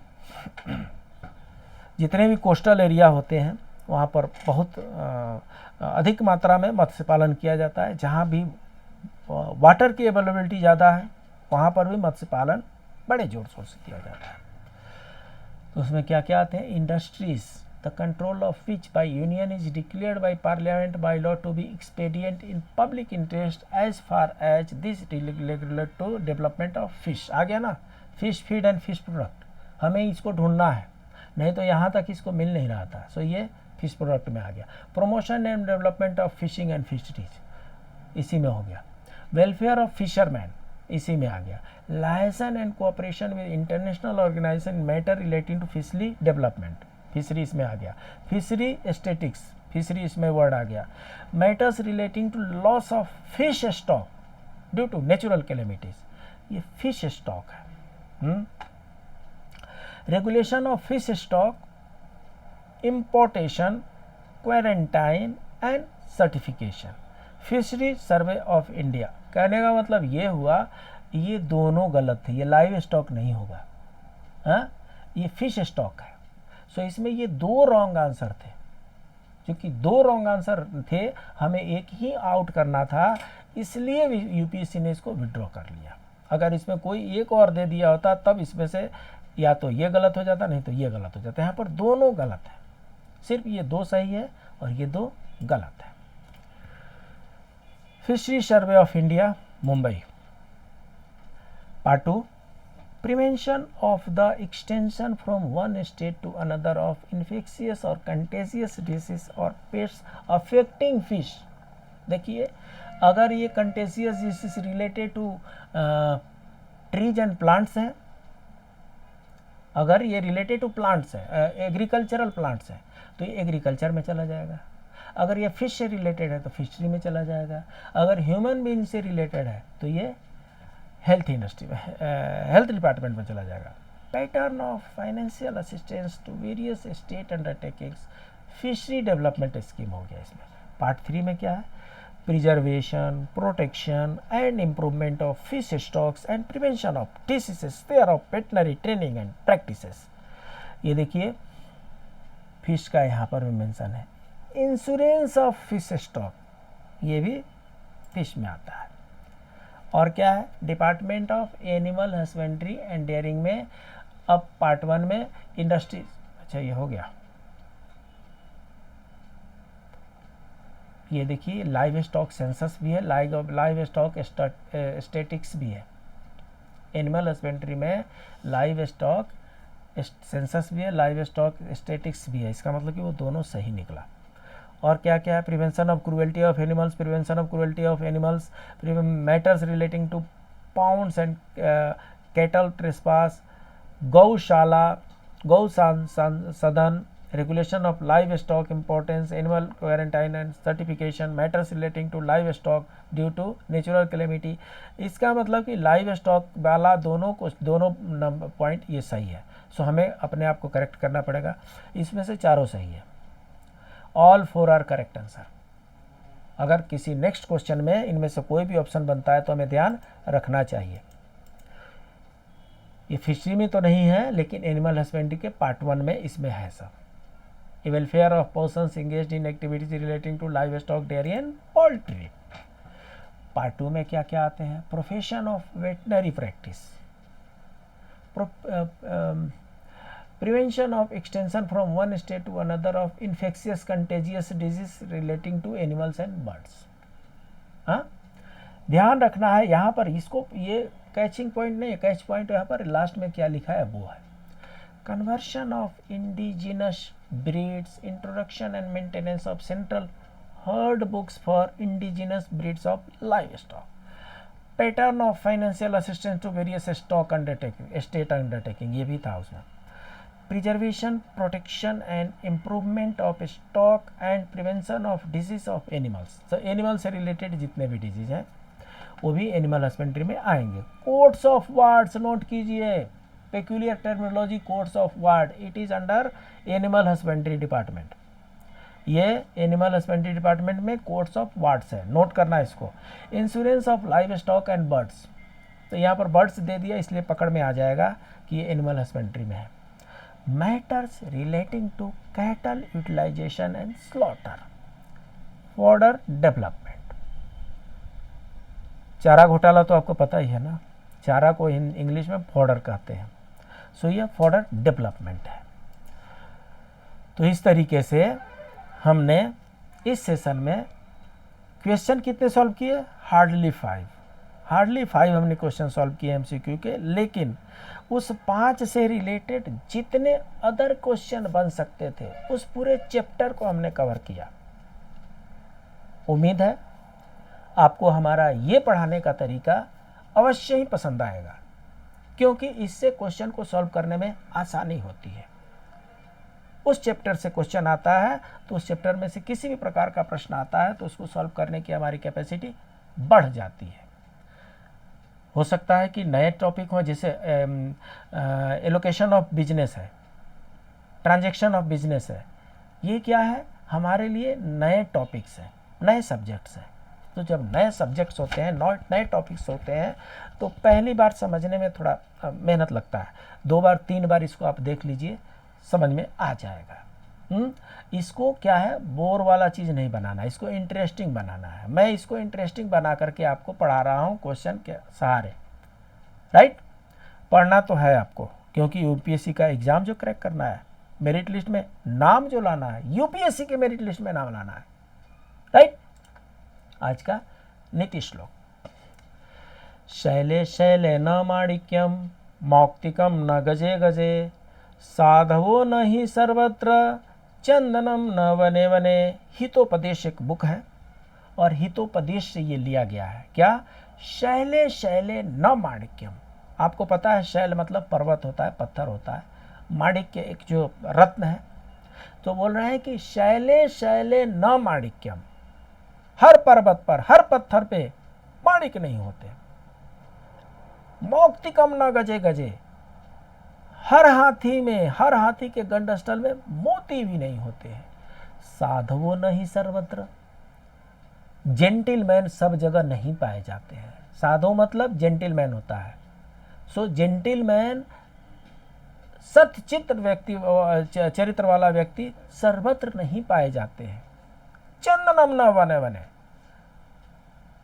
जितने भी कोस्टल एरिया होते हैं वहाँ पर बहुत अधिक मात्रा में मत्स्य पालन किया जाता है। जहाँ भी वाटर की अवेलेबिलिटी ज़्यादा है वहाँ पर भी मत्स्य पालन बड़े जोर शोर से किया जाता है। तो उसमें क्या क्या आते हैं, industries, the control of which by union is declared by parliament by law to be expedient in public interest as far as this related to development of fish. आ गया ना, fish feed and fish product, हमें इसको ढूंढना है, नहीं तो यहाँ तक इसको मिल नहीं रहा था। सो ये फिश प्रोडक्ट में आ गया। Promotion and development of fishing and fisheries इसी में हो गया। वेलफेयर ऑफ फिशरमैन इसी में आ गया। Licence and cooperation with international organisation matter relating to fishery development, fishery इसमें आ गया। फिशरी एस्थेटिक्स, फिशरी इसमें वर्ड आ गया। Matters relating to loss of fish stock, due to natural calamities. ये फिश स्टॉक है। Regulation of fish stock, importation, quarantine and certification. Fishery survey of India, कहने का मतलब ये हुआ ये दोनों गलत थे, ये लाइव स्टॉक नहीं होगा, हाँ ये फिश स्टॉक है। सो इसमें ये दो रॉन्ग आंसर थे, क्योंकि दो रॉन्ग आंसर थे, हमें एक ही आउट करना था, इसलिए यूपीएससी ने इसको विड्रॉ कर लिया। अगर इसमें कोई एक और दे दिया होता तब इसमें से या तो ये गलत हो जाता, नहीं तो ये गलत हो जाता। यहाँ पर दोनों गलत है, सिर्फ ये दो सही है और ये दो गलत है। Fishery survey of India Mumbai. Part 2, prevention of the extension from one state to another of infectious or contagious disease or pests affecting fish। देखिए अगर ये contagious disease related to trees and plants है, अगर ये related to plants है, एग्रीकल्चरल प्लांट्स है, तो ये एग्रीकल्चर में चला जाएगा। अगर ये फिश से रिलेटेड है तो फिशरी में चला जाएगा। अगर ह्यूमन बीइंग से रिलेटेड है तो ये हेल्थ इंडस्ट्री में, हेल्थ डिपार्टमेंट में चला जाएगा। Pattern of financial assistance to various state undertakings, fishery development scheme हो गया इसमें। पार्ट 3 में क्या है, preservation, protection and improvement of fish stocks and prevention of diseases, thereof veterinary training and practices. ये देखिए फिश का यहाँ पर भी मेंशन है। इंश्योरेंस ऑफ फिश स्टॉक, ये भी फिश में आता है। और क्या है, department of animal husbandry and dairying में, अब पार्ट 1 में इंडस्ट्री, अच्छा ये हो गया। ये देखिए लाइव स्टॉक सेंसस भी है, लाइव स्टॉक स्टैटिक्स भी है। एनिमल हस्बेंड्री में लाइव स्टॉक सेंसस भी है, लाइव स्टॉक स्टैटिक्स भी है, इसका मतलब कि वो दोनों सही निकला। और क्या क्या है, prevention of cruelty of animals, prevention of cruelty of animals, matters relating to pounds and cattle trespass, gaushala, gau sadan, regulation of live stock, importance, animal quarantine and certification, matters relating to live stock due to natural calamity. इसका मतलब कि लाइव स्टॉक वाला दोनों पॉइंट ये सही है। सो हमें अपने आप को करेक्ट करना पड़ेगा। इसमें से चारों सही है, ऑल 4 आर करेक्ट आंसर। अगर किसी नेक्स्ट क्वेश्चन में इनमें से कोई भी ऑप्शन बनता है तो हमें ध्यान रखना चाहिए। ये फिशरी में तो नहीं है, लेकिन एनिमल हस्बेंड्री के पार्ट 1 में इसमें है सब। Welfare of persons engaged in activities relating to live stock, dairy and poultry. Part 2 में क्या क्या आते हैं, profession of veterinary practice, prevention of extension from one state to another of infectious contagious disease relating to animals and birds। हाँ ध्यान रखना है यहाँ पर, इसको ये कैचिंग पॉइंट नहीं है, कैच पॉइंट यहाँ पर लास्ट में क्या लिखा है वो है। Conversion of indigenous breeds, introduction and maintenance of central herd books for indigenous breeds of live stock, pattern of financial assistance to various stock undertaking, state undertaking, ये भी था उसमें। Preservation, protection and improvement of stock and prevention of disease of animals. तो एनिमल से रिलेटेड जितने भी डिजीज हैं वो भी एनिमल हस्बेंड्री में आएंगे। कोड्स ऑफ वर्ड्स नोट कीजिए, peculiar terminology, codes of word, it is under animal husbandry department. ये एनिमल हस्बेंड्री डिपार्टमेंट में कोड्स ऑफ वर्ड्स है, नोट करना इसको। Insurance of live stock and birds, तो यहाँ पर बर्ड्स दे दिया इसलिए पकड़ में आ जाएगा कि ये एनिमल हस्बेंड्री में है। Matters relating to cattle utilisation and slaughter, fodder development. चारा घोटाला तो आपको पता ही है ना, चारा को इंग्लिश में फॉडर कहते हैं। सो ये फॉडर डेवलपमेंट है। तो इस तरीके से हमने इस सेशन में क्वेश्चन कितने सॉल्व किए, हार्डली 5 हमने क्वेश्चन सॉल्व किए एमसीक्यू के, लेकिन उस 5 से रिलेटेड जितने अदर क्वेश्चन बन सकते थे उस पूरे चैप्टर को हमने कवर किया। उम्मीद है आपको हमारा ये पढ़ाने का तरीका अवश्य ही पसंद आएगा, क्योंकि इससे क्वेश्चन को सॉल्व करने में आसानी होती है। उस चैप्टर से क्वेश्चन आता है तो उस चैप्टर में से किसी भी प्रकार का प्रश्न आता है तो उसको सॉल्व करने की हमारी कैपेसिटी बढ़ जाती है। हो सकता है कि नए टॉपिक हो, जैसे एलोकेशन ऑफ बिजनेस है, ट्रांजैक्शन ऑफ बिजनेस है, ये क्या है हमारे लिए नए टॉपिक्स हैं, नए सब्जेक्ट्स हैं। तो जब नए सब्जेक्ट्स होते हैं, नए टॉपिक्स होते हैं, तो पहली बार समझने में थोड़ा मेहनत लगता है, 2 बार 3 बार इसको आप देख लीजिए, समझ में आ जाएगा। इसको क्या है, बोर वाला चीज़ नहीं बनाना, इसको इंटरेस्टिंग बनाना है। मैं इसको इंटरेस्टिंग बना करके आपको पढ़ा रहा हूँ क्वेश्चन के सहारे, राइट। पढ़ना तो है आपको, क्योंकि यूपीएससी का एग्ज़ाम जो क्रैक करना है, मेरिट लिस्ट में नाम जो लाना है, यूपीएससी के मेरिट लिस्ट में नाम लाना है, राइट। आज का नीति श्लोक, शैले शैले न माणिक्यम मौक्तिकम न गजे गजे, साधवो न ही सर्वत्र चंदनम न वने वने। हितोपदेश एक बुक है, और हितोपदेश से ये लिया गया है। क्या, शैले शैले न माणिक्यम। आपको पता है शैल मतलब पर्वत होता है, पत्थर होता है, माणिक्य एक जो रत्न है। तो बोल रहे हैं कि शैले शैले न माणिक्यम, हर पर्वत पर, हर पत्थर पे माणिक्य नहीं होते। मौक्तिकम न गजे गजे, हर हाथी में, हर हाथी के गंडस्थल में मोती भी नहीं होते हैं। साधवो नहीं सर्वत्र, जेंटिलमैन सब जगह नहीं पाए जाते हैं। साधु मतलब जेंटिलमैन होता है। सो जेंटिलमैन, सत्यचित्त व्यक्ति, चरित्र वाला व्यक्ति सर्वत्र नहीं पाए जाते हैं। चंदनम न वने वने,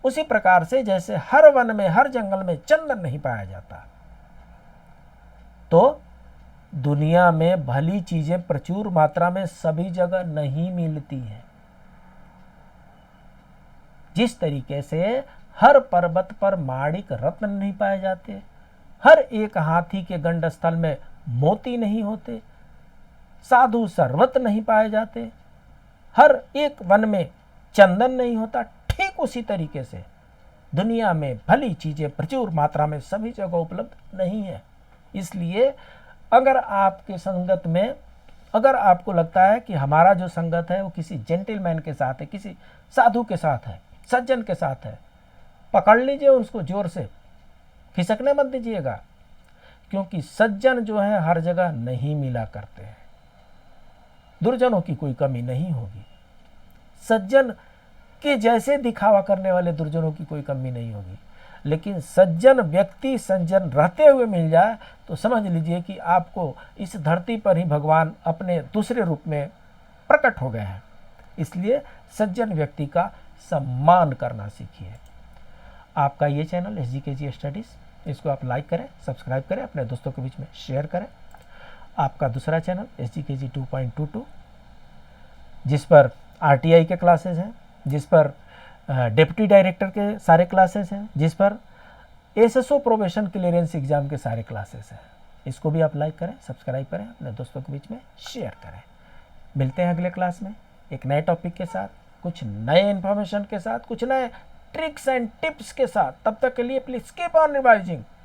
उसी प्रकार से जैसे हर वन में, हर जंगल में चंदन नहीं पाया जाता, तो दुनिया में भली चीजें प्रचुर मात्रा में सभी जगह नहीं मिलती हैं। जिस तरीके से हर पर्वत पर माणिक रत्न नहीं पाए जाते, हर एक हाथी के गंडस्थल में मोती नहीं होते, साधु सर्वत्र नहीं पाए जाते, हर एक वन में चंदन नहीं होता, ठीक उसी तरीके से दुनिया में भली चीजें प्रचुर मात्रा में सभी जगह उपलब्ध नहीं है। इसलिए अगर आपके संगत में, अगर आपको लगता है कि हमारा जो संगत है वो किसी जेंटलमैन के साथ है, किसी साधु के साथ है, सज्जन के साथ है, पकड़ लीजिए उसको जोर से, खिसकने मत दीजिएगा, क्योंकि सज्जन जो है हर जगह नहीं मिला करते हैं। दुर्जनों की कोई कमी नहीं होगी, सज्जन के जैसे दिखावा करने वाले दुर्जनों की कोई कमी नहीं होगी। लेकिन सज्जन व्यक्ति सज्जन रहते हुए मिल जाए तो समझ लीजिए कि आपको इस धरती पर ही भगवान अपने दूसरे रूप में प्रकट हो गए हैं। इसलिए सज्जन व्यक्ति का सम्मान करना सीखिए। आपका ये चैनल SGKG स्टडीज़, इसको आप लाइक करें, सब्सक्राइब करें, अपने दोस्तों के बीच में शेयर करें। आपका दूसरा चैनल SGKG 2.22, जिस पर RTI के क्लासेस हैं, जिस पर डिप्टी डायरेक्टर के सारे क्लासेस हैं, जिस पर SSO प्रोबेशन क्लियरेंस एग्जाम के सारे क्लासेस हैं, इसको भी आप लाइक करें, सब्सक्राइब करें, अपने दोस्तों के बीच में शेयर करें। मिलते हैं अगले क्लास में एक नए टॉपिक के साथ, कुछ नए इन्फॉर्मेशन के साथ, कुछ नए ट्रिक्स एंड टिप्स के साथ। तब तक के लिए प्लीज कीप ऑन रिवाइजिंग।